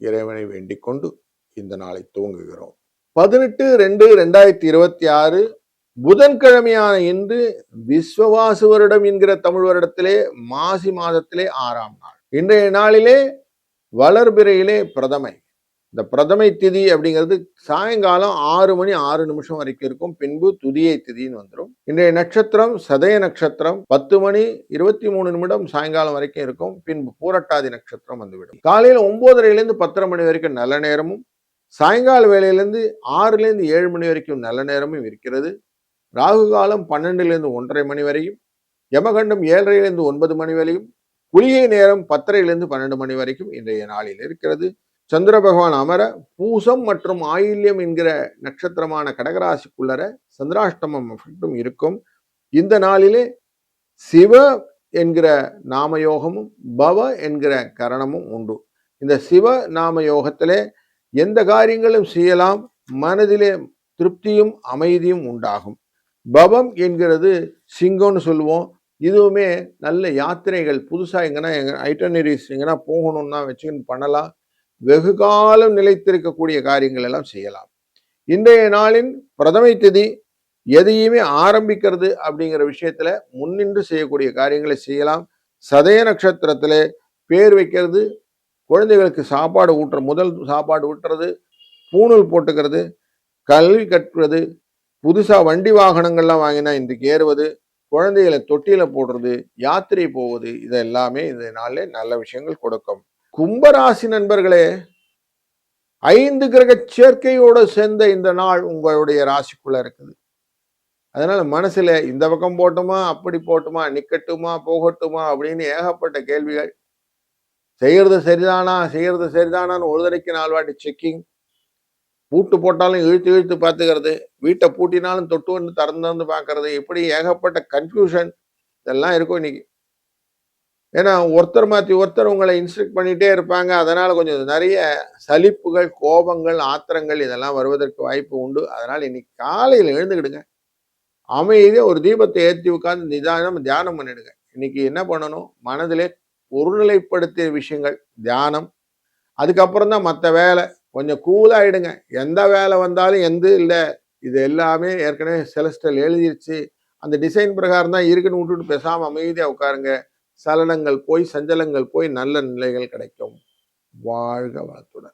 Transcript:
இறைவனை வேண்டிக் கொண்டு இந்த நாளை துவங்குகிறோம். 18/2/2026 புதன்கிழமையான இன்று விஸ்வவாசு வருடம் என்கிற தமிழ் வருடத்திலே மாசி மாதத்திலே 6ஆம் நாள். இன்றைய நாளிலே வளர்பிறையிலே பிரதமை. இந்த பிரதமை திதி அப்படிங்கிறது சாயங்காலம் 6 மணி 6 நிமிஷம் வரைக்கும் இருக்கும். பின்பு துதியை திதின்னு வந்துடும். இன்றைய நட்சத்திரம் சதய நட்சத்திரம் 10 மணி 23 நிமிடம் சாயங்காலம் வரைக்கும் இருக்கும். பின்பு பூரட்டாதி நட்சத்திரம் வந்துவிடும். காலையில் 9:30 10:30 மணி வரைக்கும் நல்ல நேரமும், சாயங்கால வேளையிலிருந்து 6 7 மணி வரைக்கும் நல்ல நேரமும் இருக்கிறது. ராகு காலம் 12 1:30 மணி வரையும், யமகண்டம் 7:30 9 மணி வரையும், குளிகை நேரம் 10:30 12 மணி வரைக்கும் இன்றைய நாளில் இருக்கிறது. சந்திர பகவான் அமர பூசம் மற்றும் ஆயில்யம் என்கிற நட்சத்திரமான கடகராசிக்குள்ளர சந்திராஷ்டமம் இருக்கும். இந்த நாளிலே சிவ என்கிற நாமயோகமும் பவ என்கிற கரணமும் உண்டு. இந்த சிவ நாம யோகத்திலே எந்த காரியங்களும் செய்யலாம், மனதிலே திருப்தியும் அமைதியும் உண்டாகும். பவம் என்கிறது சிங்கம்னு சொல்லுவோம். இதுவுமே நல்ல யாத்திரைகள் புதுசாக எங்கன்னா ஐட்டனரிஸ் எங்கன்னா போகணும்னா வச்சுக்கின்னு பண்ணலாம். வெகு காலம் நிலைத்திருக்கக்கூடிய காரியங்கள் எல்லாம் செய்யலாம். இன்றைய நாளின் பிரதமை திதி எதையுமே ஆரம்பிக்கிறது அப்படிங்கிற விஷயத்துல முன்னின்று செய்யக்கூடிய காரியங்களை செய்யலாம். சதய நட்சத்திரத்துல பேர் வைக்கிறது, குழந்தைகளுக்கு சாப்பாடு ஊட்டுற முதல் சாப்பாடு ஊட்டுறது, பூணூல் போட்டுக்கிறது, கல்வி கற்றுவது, புதுசா வண்டி வாகனங்கள்லாம் வாங்கினா இன்றைக்கு ஏறுவது, குழந்தைகளை தொட்டியில போடுறது, யாத்திரை போவது, இதெல்லாமே இந்த நாளிலே நல்ல விஷயங்கள் கொடுக்கும். கும்பராசி நண்பர்களே, 5 கிரக சேர்க்கையோடு சேர்ந்த இந்த நாள் உங்களுடைய ராசிக்குள்ள இருக்குது. அதனால மனசுல இந்த பக்கம் போட்டுமா, அப்படி போட்டுமா, நிக்கட்டுமா, போகட்டுமா அப்படின்னு ஏகப்பட்ட கேள்விகள். செய்யறது சரிதானான்னு ஒரு தடவைக்கு 4 வாட்டி செக்கிங். பூட்டு போட்டாலும் இழுத்து இழுத்து பார்த்துக்கிறது, வீட்டை பூட்டினாலும் தொட்டு வந்து திறந்து பார்க்கறது, இப்படி ஏகப்பட்ட கன்ஃபியூஷன் இதெல்லாம் இருக்கும் இன்னைக்கு. ஏன்னா ஒருத்தர் மாற்றி ஒருத்தர் உங்களை இன்ஸ்ட்ரக்ட் பண்ணிகிட்டே இருப்பாங்க. அதனால் கொஞ்சம் நிறைய சலிப்புகள், கோபங்கள், ஆத்திரங்கள் இதெல்லாம் வருவதற்கு வாய்ப்பு உண்டு. அதனால் இன்னைக்கு காலையில் எழுந்துக்கிடுங்க, அமைதியாக ஒரு தீபத்தை ஏற்றி உட்காந்து நிதானம் தியானம் பண்ணிடுங்க. இன்னைக்கு என்ன பண்ணணும், மனதிலே ஒருநிலைப்படுத்திய விஷயங்கள் தியானம். அதுக்கப்புறம் தான் மற்ற வேலை. கொஞ்சம் கூலாகிடுங்க. எந்த வேலை வந்தாலும் இல்லை, இது எல்லாமே ஏற்கனவே செலஸ்டல் எழுதிருச்சு, அந்த டிசைன் பிரகாரம் தான் இருக்குன்னு விட்டுட்டு பேசாமல் அமைதியாக உட்காருங்க. சலனங்கள் போய் சஞ்சலங்கள் போய் நல்ல நிலைகள் கிடைக்கும். வாழ்க வளத்துடன்.